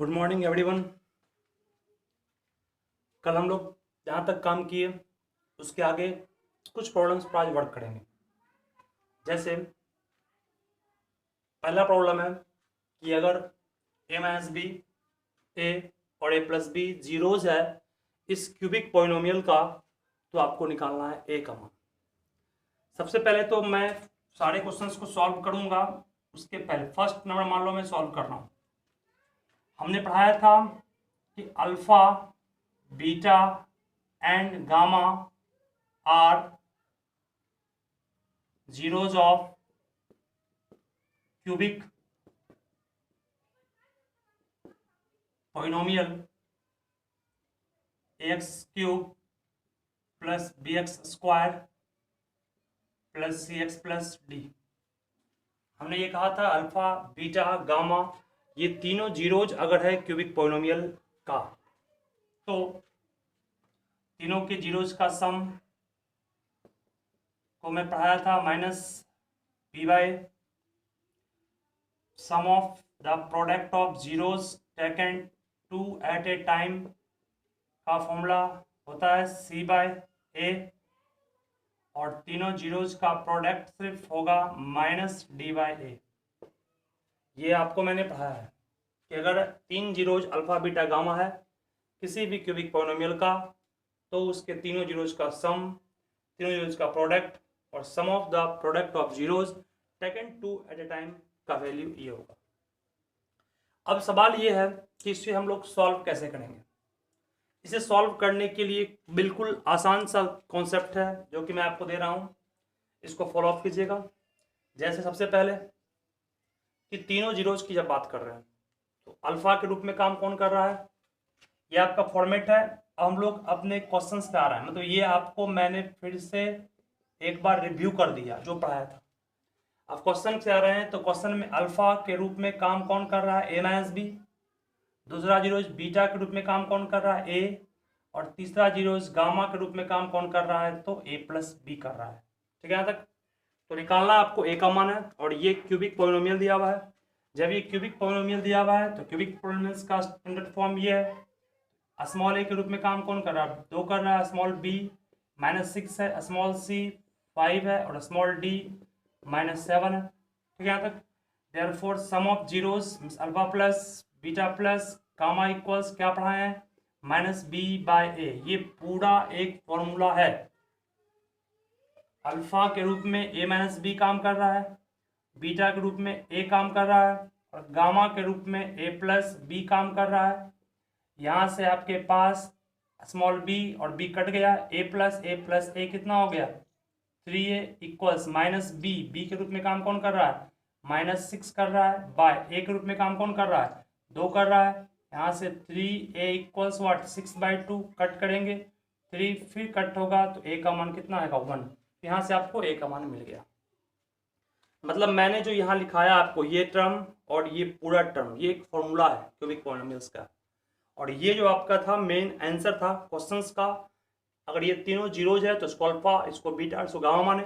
Good morning everyone. कल हम लोग जहाँ तक काम किए उसके आगे कुछ प्रॉब्लम्स पर आज वर्क करेंगे। जैसे पहला प्रॉब्लम है कि अगर ए माइनस बी ए और ए प्लस बी जीरोज है इस क्यूबिक पॉलिनोमियल का, तो आपको निकालना है ए का मान। सबसे पहले तो मैं सारे क्वेश्चंस को सॉल्व करूंगा। उसके पहले फर्स्ट नंबर मान लो मैं सॉल्व कर रहा हूँ। हमने पढ़ाया था कि alpha, beta and gamma are zeros of cubic polynomial ax cube plus bx square plus cx plus d। हमने ये कहा था अल्फा, बीटा, गामा ये तीनों जीरोज अगर है क्यूबिक पॉलिनोमियल का, तो तीनों के जीरोज का सम को मैं पढ़ाया था minus b by sum of the product of zeros taken two at a time का फॉर्मूला होता है सी बाय ए, और तीनों जीरोज का प्रोडक्ट सिर्फ होगा माइनस डी बाय ए। ये आपको मैंने पढ़ाया है कि अगर तीन जीरोज अल्फा, बीटा, गामा है किसी भी क्यूबिक पॉलिनोमियल का, तो उसके तीनों जीरोज का सम, तीनों जीरोज का प्रोडक्ट और sum of the product of zeros taken two at a time का वैल्यू ये होगा। अब सवाल ये है कि इसे हम लोग सॉल्व कैसे करेंगे। इसे सॉल्व करने के लिए बिल्कुल आसान सा कॉन्सेप्ट है जो कि मैं आपको दे रहा हूं, इसको फॉलो अप कीजिएगा। जैसे सबसे पहले कि तीनों जीरोज की जब बात कर रहे हैं तो अल्फा के रूप में काम कौन कर रहा है, ये आपका फॉर्मेट है। हम लोग अपने क्वेश्चंस पे आ रहे हैं, मतलब ये आपको मैंने फिर से एक बार रिव्यू कर दिया जो पढ़ाया था। अब क्वेश्चन से आ रहे हैं तो क्वेश्चन में अल्फा के रूप में काम कौन कर रहा है, ए माइनस बी। दूसरा जीरोज बीटा के रूप में काम कौन कर रहा है, ए। और तीसरा जीरोज गामा के रूप में काम कौन कर रहा है, तो ए प्लस बी कर रहा है। ठीक है, यहाँ तक तो निकालना आपको ए का मान है। और ये क्यूबिक पॉलिनोमियल दिया हुआ है। जब ये क्यूबिक पॉलिनोमियल दिया हुआ है तो क्यूबिक पॉलिनोमियल्स का स्टैंडर्ड फॉर्म ये है, स्मॉल ए के रूप में काम कौन कर रहा है, दो कर रहा है, स्मॉल बी -6 है, स्मॉल सी 5 है और स्मॉल डी -7 है। ठीक है, यहाँ तक therefore sum of zeros alpha plus beta plus gamma equals क्या पढ़ाए हैं, माइनस बी बाय ए। ये पूरा एक फॉर्मूला है। अल्फा के रूप में ए माइनस बी काम कर रहा है, बीटा के रूप में ए काम कर रहा है और गामा के रूप में ए प्लस बी काम कर रहा है। यहाँ से आपके पास स्मॉल बी और बी कट गया, ए प्लस ए कितना हो गया, 3a इक्वल्स माइनस बी के रूप में काम कौन कर रहा है, -6 कर रहा है, बाय ए के रूप में काम कौन कर रहा है, 2 कर रहा है। यहाँ से 3a इक्वल्स वाट 6/2 कट करेंगे, 3 फिर कट होगा तो ए का मान कितना आएगा, 1। यहाँ से आपको ए का मान मिल गया। मतलब मैंने जो यहाँ लिखाया आपको ये टर्म और ये पूरा टर्म, ये एक फॉर्मूला है क्यूबिक पॉलिनोमियल्स का। और ये जो आपका था मेन आंसर था क्वेश्चंस का। अगर ये तीनों जीरोज है तो इसको अल्फा, इसको बीटा, इसको गामा माने।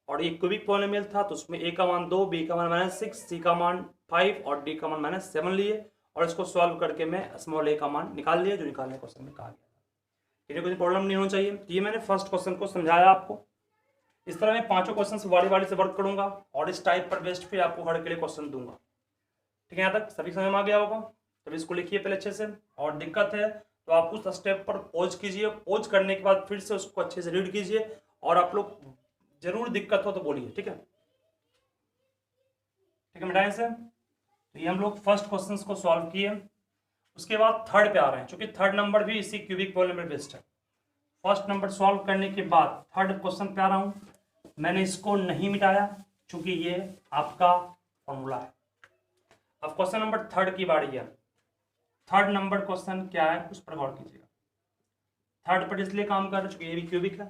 और ये क्यूबिक पॉलिनोमियल था तो उसमें ए का मान 2, बी का मान -6, सी का मान 5 और डी का मान -7 लिए, और इसको सॉल्व करके मैं स्मॉल ए का मान निकाल लिया जो निकालने क्वेश्चन में कहा गया था। इन्हें कोई प्रॉब्लम नहीं होना चाहिए। ये मैंने फर्स्ट क्वेश्चन को समझाया आपको। इस तरह मैं पांचों क्वेश्चन वारी वारी से वर्क करूंगा और इस टाइप पर बेस्ड पे आपको हर के लिए क्वेश्चन दूंगा। ठीक है, यहाँ तक सभी समझ में आ गया होगा। तब इसको लिखिए पहले अच्छे से, और दिक्कत है तो आप उस स्टेप पर पॉज कीजिए। पॉज करने के बाद फिर से उसको अच्छे से रीड कीजिए, और आप लोग जरूर दिक्कत हो तो बोलिए। ठीक है, ठीक है मिटाएं से। तो ये हम लोग फर्स्ट क्वेश्चन को सॉल्व किए। उसके बाद थर्ड पे आ रहे हैं, क्योंकि थर्ड नंबर भी इसी क्यूबिक पॉलिनोमियल बेस्ड है। फर्स्ट नंबर सॉल्व करने के बाद थर्ड क्वेश्चन पे आ रहा हूँ। मैंने इसको नहीं मिटाया क्योंकि ये आपका फॉर्मूला है। अब क्वेश्चन नंबर थर्ड की बारी है। थर्ड नंबर क्वेश्चन क्या है उस पर गौर कीजिएगा। थर्ड पर इसलिए काम कर रहे चूंकि ये भी क्यूबिक है।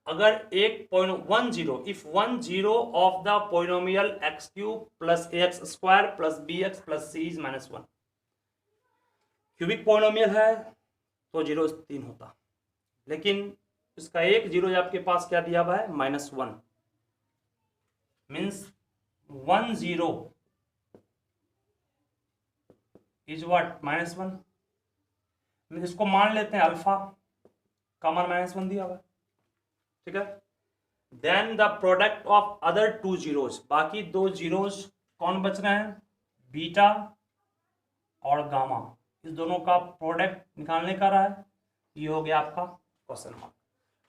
अगर एक 1 if 1 of the polynomial x cube plus a x square plus b x plus c is -1 cubic polynomial है तो जीरो 3 होता, लेकिन इसका एक जीरो आपके पास क्या दिया हुआ है, -1 मीन्स 1 0 इज व्हाट -1। इसको मान लेते हैं अल्फा का मान -1 दिया हुआ, ठीक है। Then the product of other two zeros, बाकी दो जीरोज कौन बच रहे हैं, बीटा और गामा, इस दोनों का प्रोडक्ट निकालने का रहा है, ये हो गया आपका question mark.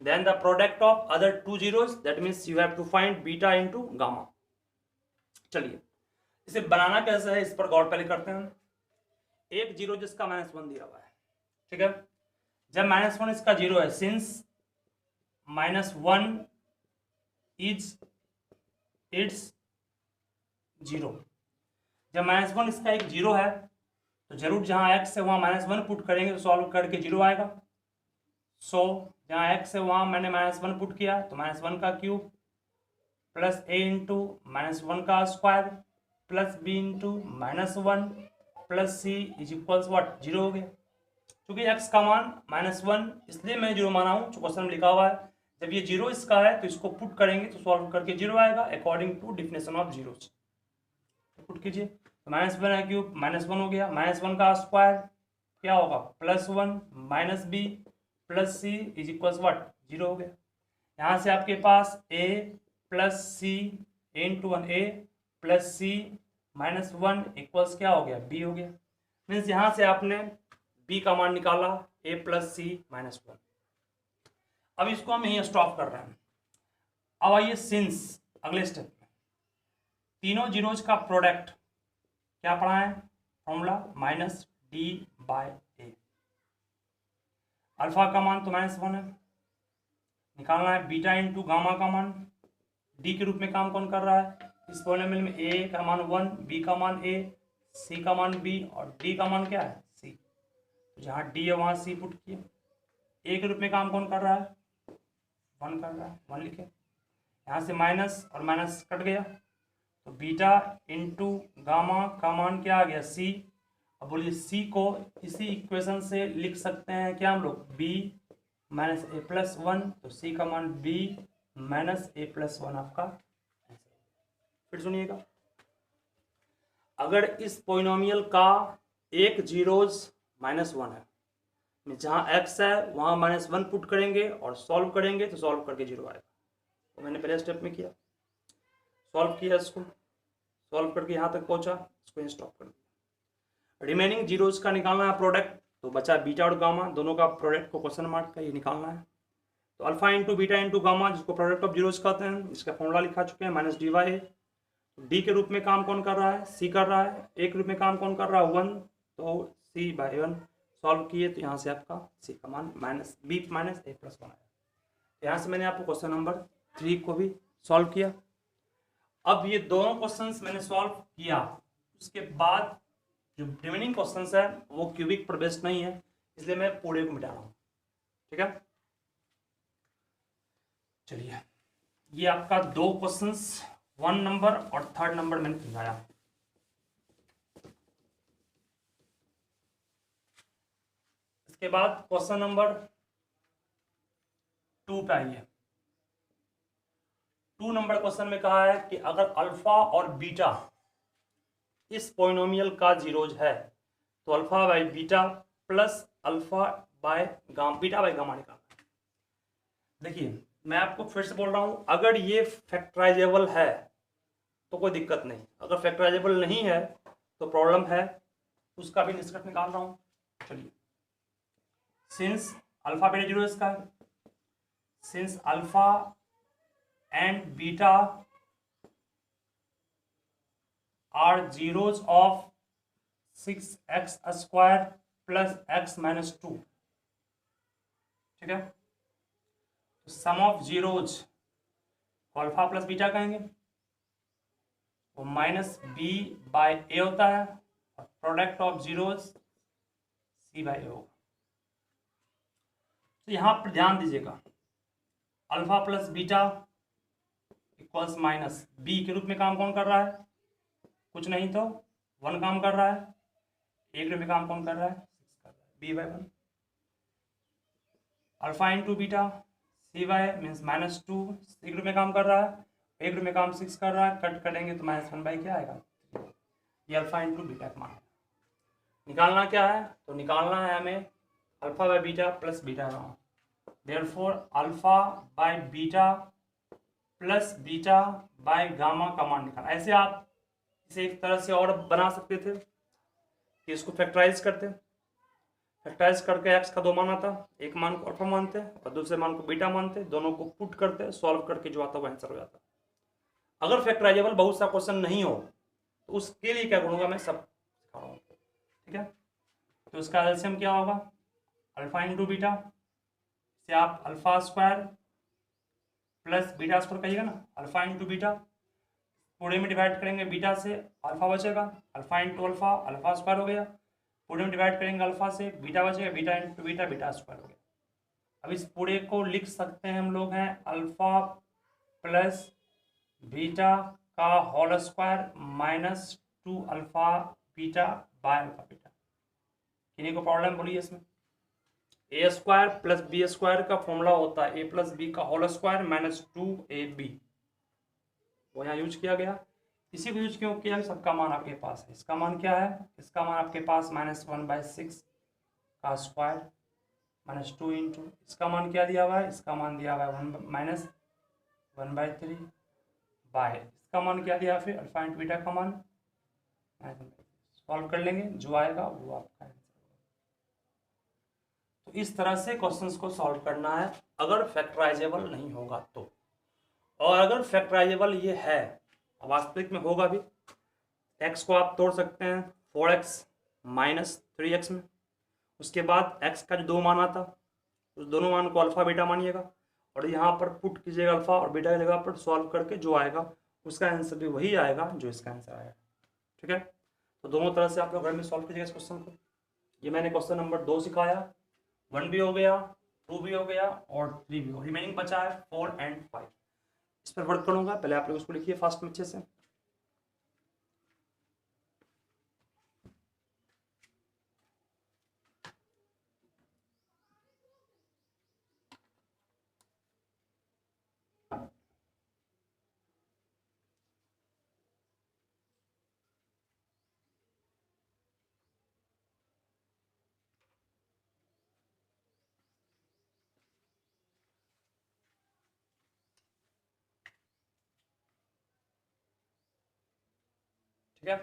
Then the product of other two zeros, that means you have to find beta into gamma. चलिए इसे बनाना कैसे है, इस पर गौर पहले करते हैं। एक जीरो जिसका -1 दिया हुआ है, ठीक है। जब -1 इसका जीरो है, सिंस -1 इज इट्स जीरो, जब -1 इसका एक जीरो है तो जरूर जहां x है वहां -1 पुट करेंगे तो सॉल्व करके जीरो आएगा। सो जहां x है वहां मैंने -1 पुट किया तो -1 का क्यूब प्लस a इंटू -1 का square plus b into -1 plus c is equals what, zero हो गया। क्योंकि x का मान -1 इसलिए मैं जीरो माना हूँ, जो क्वेश्चन में लिखा हुआ है। जब ये जीरो इसका है तो इसको पुट करेंगे तो सॉल्व करके जीरो आएगा according to definition of zeros. Put कीजिए तो -1 है क्यूब -1 हो गया, -1 का स्क्वायर क्या होगा +1 minus b plus c is equals what, zero हो गया। यहाँ से आपके पास a plus c into 1 a plus c -1 equals क्या हो गया, b हो गया। मीन्स यहाँ से आपने b का मान निकाला a प्लस सी -1। अब इसको हम यहीं स्टॉप कर रहे हैं। अब आइए सिंस अगले स्टेप में, तीनों जीरोज का प्रोडक्ट क्या पढ़ा है, फॉर्मूला -d/a। अल्फा का मान तो -1 है, निकालना है बीटा इंटू गामा का मान। डी के रूप में काम कौन कर रहा है, इस पॉलिनोमियल में a का मान 1, b का मान a, c का मान b और d का मान क्या है, c। तो जहाँ d है वहाँ c पुट किए। a के रूप में काम कौन कर रहा है, 1 कर रहा है, 1 लिखे। यहाँ से माइनस और माइनस कट गया तो बीटा इंटू गामा का मान क्या आ गया, c। अब बोलिए c को इसी इक्वेशन से लिख सकते हैं क्या हम लोग, b माइनस a प्लस 1, तो c का मान b माइनस a प्लस 1 आपका। फिर सुनिएगा, अगर इस पोइनोमियल का एक जीरोज -1 है, जहाँ x है वहाँ -1 पुट करेंगे और सॉल्व करेंगे तो सॉल्व करके जीरो आएगा। तो मैंने पहले स्टेप में किया, सॉल्व किया, इसको सॉल्व करके यहाँ तक पहुँचा, इसको स्टॉप कर दिया। रिमेनिंग जीरोज का निकालना है प्रोडक्ट, तो बचा बीटा और गामा, दोनों का प्रोडक्ट को क्वेश्चन मार्क का ये निकालना है। तो alpha into beta into gamma, जिसको प्रोडक्ट ऑफ जीरोज कहते हैं, इसका फॉर्मूला लिखा चुके हैं -dy। डी के रूप में काम कौन कर रहा है, सी कर रहा है। ए के रूप में काम कौन कर रहा है, 1, तो c/1 सॉल्व किए तो यहाँ से आपका सी का मान -b माइनस a प्लस 1 आया। यहाँ से मैंने आपको क्वेश्चन नंबर 3 को भी सॉल्व किया। अब ये दोनों क्वेश्चंस मैंने सॉल्व किया, उसके बाद जो रिमेनिंग क्वेश्चंस है वो क्यूबिक पर बेस्ड नहीं है, इसलिए मैं पूरे को मिटा रहा हूँ, ठीक है। चलिए ये आपका 2 क्वेश्चंस 1 नंबर और 3rd नंबर मैंने समझाया। इसके बाद क्वेश्चन नंबर 2 पे आइए। 2 नंबर क्वेश्चन में कहा है कि अगर अल्फा और बीटा इस पोइनोमियल का जीरोज है तो alpha by beta plus alpha by gamma, beta by gamma निकालना। देखिए मैं आपको फिर से बोल रहा हूं, अगर ये फैक्टराइजेबल है तो कोई दिक्कत नहीं, अगर फैक्टराइजेबल नहीं है तो प्रॉब्लम है, उसका भी निष्कर्ष निकाल रहा हूं। चलिए, सिंस अल्फा बीटा जीरो इसका, since alpha and beta are zeros of 6x square plus x minus 2, ठीक है। तो सम ऑफ जीरोज को अल्फा प्लस बीटा कहेंगे, वो -b/a होता है और प्रोडक्ट ऑफ जीरोज c/a होगा। तो यहां पर ध्यान दीजिएगा, alpha plus beta equals minus b के रूप में काम कौन कर रहा है, कुछ नहीं तो 1 काम कर रहा है। a के रूप में काम कौन कर रहा है, 6 कर रहा है, b/1। Alpha into beta c/a means -2, c के रूप में काम कर रहा है, a के रूप में काम 6 कर रहा है, कट करेंगे तो -1/, क्या आएगा, ये अल्फा इंटू बीटा का मान है। निकालना क्या है, तो निकालना है हमें alpha by beta plus beta gamma. Therefore alpha by beta plus beta by gamma का मान निकालना। ऐसे आप इसे एक तरह से और बना सकते थे कि इसको फैक्टराइज करते, फैक्टराइज करके एक्स का दो मान आता, एक मान को अल्फा मानते और दूसरे मान को बीटा मानते, दोनों को पुट करते, सॉल्व करके जो आता वो आंसर हो जाता। अगर फैक्टराइजेबल बहुत सा क्वेश्चन नहीं हो तो उसके लिए क्या करूंगा, मैं सब सिखा रहा हूँ, ठीक है। तो इसका एलसीएम क्या होगा, अल्फा इंटू बीटा, से आप alpha square plus beta square कहिएगा ना, अल्फा इंटू बीटा, पूरे में डिवाइड करेंगे बीटा से अल्फा बचेगा, alpha into alpha, alpha square हो गया, पूरे में डिवाइड करेंगे अल्फा से बीटा बचेगा, beta into beta, beta square हो गया। अब इस पूरे को लिख सकते हैं हम लोग हैं अल्फा प्लस बीटा का whole square minus 2 alpha beta by alpha beta. किन्हीं को प्रॉब्लम बोलिए इसमें, a square plus b square का फॉर्मूला होता है ए प्लस बी का होल स्क्वायर माइनस 2ab, वो यहाँ यूज किया गया। इसी को यूज क्यों किया, सबका मान आपके पास है। इसका मान क्या है, इसका मान आपके पास -1/6 का स्क्वायर माइनस 2 इंटू, इसका मान क्या दिया हुआ है, इसका मान दिया हुआ है -1/3 बाय, इसका मान क्या दिया फिर अल्फा इंटू बीटा का मान, सॉल्व कर लेंगे, जो आएगा वो आपका आंसर होगा। तो इस तरह से क्वेश्चंस को सॉल्व करना है अगर फैक्टराइजेबल नहीं होगा तो। और अगर फैक्टराइजेबल ये है, वास्तविक में होगा भी, x को आप तोड़ सकते हैं 4x माइनस 3x में, उसके बाद x का जो दो मान आता उस दोनों मान को अल्फा बीटा मानिएगा और यहाँ पर पुट कीजिएगा अल्फा और बीटा की जगह पर, सॉल्व करके जो आएगा उसका आंसर भी वही आएगा जो इसका आंसर आएगा, ठीक है। तो दोनों तरह से आप लोग घर में सॉल्व कीजिएगा इस क्वेश्चन को। ये मैंने क्वेश्चन नंबर 2 सिखाया, 1 भी हो गया, 2 भी हो गया और 3 भी हो, रिमेनिंग बचा है 4 एंड 5। इस पर वर्क करूंगा, पहले आप लोग उसको लिखिए फास्ट में अच्छे से। ठीक है,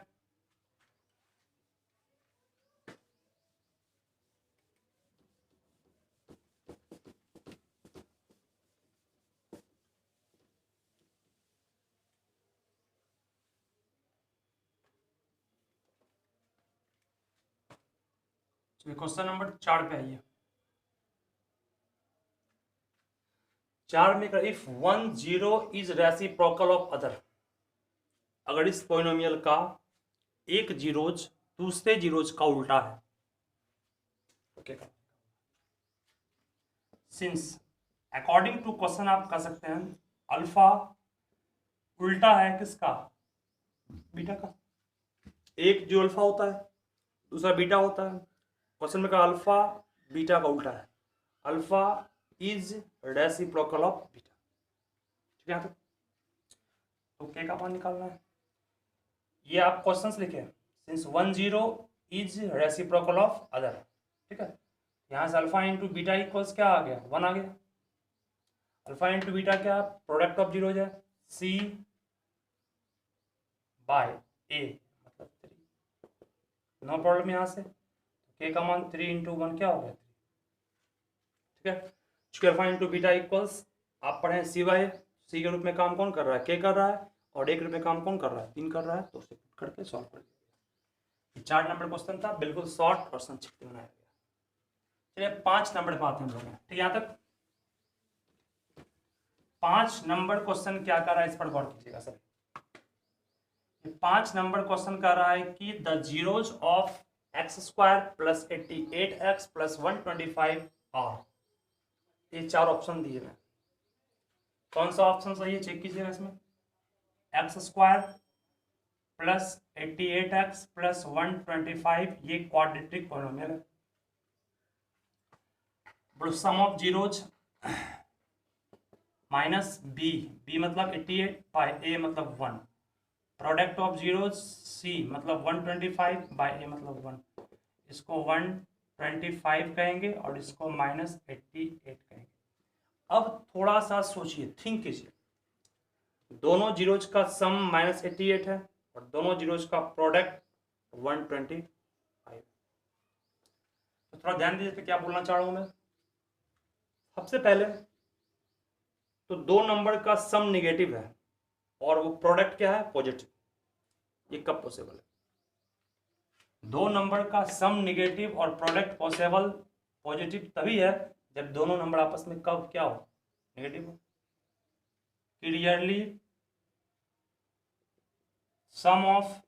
क्वेश्चन नंबर 4 पे आइए। 4 में if 1 0 is reciprocal of other, अगर इस पोलिनोमियल का एक जीरोज दूसरे जीरोज का उल्टा है, okay. Since according to question आप कह सकते हैं अल्फा उल्टा है किसका, बीटा का, एक जो अल्फा होता है दूसरा बीटा होता है, क्वेश्चन में कहा अल्फा बीटा का उल्टा है, alpha is reciprocal of beta, ठीक है। तो के का मान निकालना है, ये आप क्वेश्चंस लिखे since 1 0 is reciprocal of other, ठीक है। यहाँ से अल्फा इंटू बीटा इक्वल्स क्या आ गया, 1 आ गया, अल्फा इंटू बीटा क्या, प्रोडक्ट ऑफ जीरो है, सी बाय ए मतलब 3, नो प्रॉब्लम। यहाँ से के का मान 3 इंटू 1 क्या हो गया 3, ठीक है। चूंकि अल्फा इंटू बीटा इक्वल्स आप पढ़े सी बाय, सी के रूप में काम कौन कर रहा है, के कर रहा है, और एक रूप में काम कौन कर रहा है, 3 कर रहा है, तो उसे पुट करके सॉल्व कर दिया। 4 नंबर क्वेश्चन था, बिल्कुल शॉर्ट और संक्षिप्त बनाया गया। चलिए 5 नंबर पे आते हैं हम लोग, ठीक है। यहाँ तक 5 नंबर क्वेश्चन क्या कर रहा है, इस पर गौर कीजिएगा सर। 5 नंबर क्वेश्चन कर रहा है कि the zeros of x square plus 88x plus 125 are, ये 4 ऑप्शन दिए हैं, कौन सा ऑप्शन सही है चेक कीजिएगा इसमें। X square plus 88x plus 125 ये क्वाड्रेटिक पॉलिनोमियल है। Sum of zeros minus b, b मतलब 88 बाय ए मतलब 1, प्रोडक्ट ऑफ जीरोज सी मतलब 125 बाय ए मतलब 1, इसको 125 कहेंगे और इसको -88 कहेंगे। अब थोड़ा सा सोचिए, थिंक कीजिए, दोनों जीरोज का सम -88 है और दोनों जीरोज का प्रोडक्ट 125। तो थोड़ा ध्यान दीजिए क्या बोलना चाह रहा हूं मैं। सबसे पहले तो दो नंबर का सम निगेटिव है और वो प्रोडक्ट क्या है, पॉजिटिव। ये कब पॉसिबल है? दो नंबर का सम निगेटिव और प्रोडक्ट पॉजिटिव तभी है जब दोनों नंबर आपस में कब क्या हो, नेगेटिव हो। Clearly sum of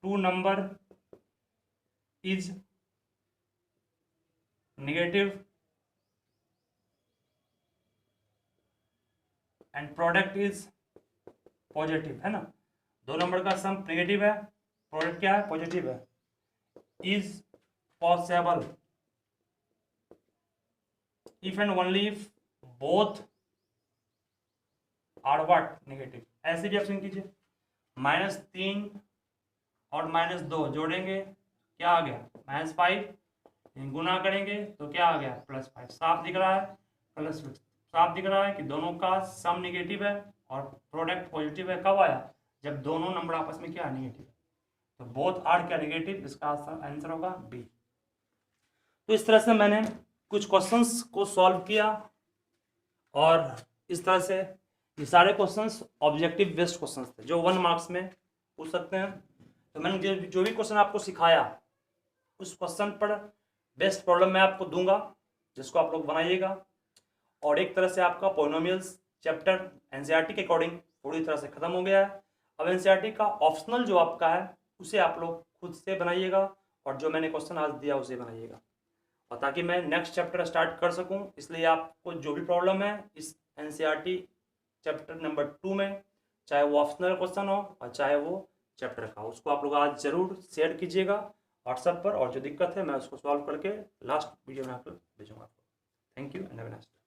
two number is negative and product is positive, है ना। दो नंबर का सम नेगेटिव है, प्रोडक्ट क्या है, पॉजिटिव है। Is possible if and only if both are what, negative. ऐसे भी ऑप्शन कीजिए, -3 और -2 जोड़ेंगे क्या आ गया, -5। गुना करेंगे तो क्या आ गया, +5। साफ दिख रहा है, +6। साफ दिख रहा है कि दोनों का सम नेगेटिव है और प्रोडक्ट पॉजिटिव है। कब आया, जब दोनों नंबर आपस में क्या, नेगेटिव। तो बोथ आर क्या, नेगेटिव। इसका आंसर होगा बी। तो इस तरह से मैंने कुछ क्वेश्चंस को सॉल्व किया और इस तरह से ये सारे क्वेश्चंस ऑब्जेक्टिव बेस्ड क्वेश्चंस थे जो 1 मार्क्स में पूछ सकते हैं। तो मैंने जो भी क्वेश्चन आपको सिखाया उस क्वेश्चन पर बेस्ट प्रॉब्लम मैं आपको दूंगा जिसको आप लोग बनाइएगा। और एक तरह से आपका पॉलिनोमियल्स चैप्टर एनसीईआरटी के अकॉर्डिंग पूरी तरह से खत्म हो गया है। अब एनसीईआरटी का ऑप्शनल जो आपका है उसे आप लोग खुद से बनाइएगा और जो मैंने क्वेश्चन आज दिया उसे बनाइएगा, और ताकि मैं नेक्स्ट चैप्टर स्टार्ट कर सकूं। इसलिए आपको जो भी प्रॉब्लम है इस एनसीईआरटी चैप्टर नंबर 2 में, चाहे वो ऑप्शनल क्वेश्चन हो और चाहे वो चैप्टर का, उसको आप लोग आज जरूर शेयर कीजिएगा व्हाट्सएप पर। और जो दिक्कत है मैं उसको सॉल्व करके लास्ट वीडियो में आप लोग भेजूंगा। Thank you and have a nice day.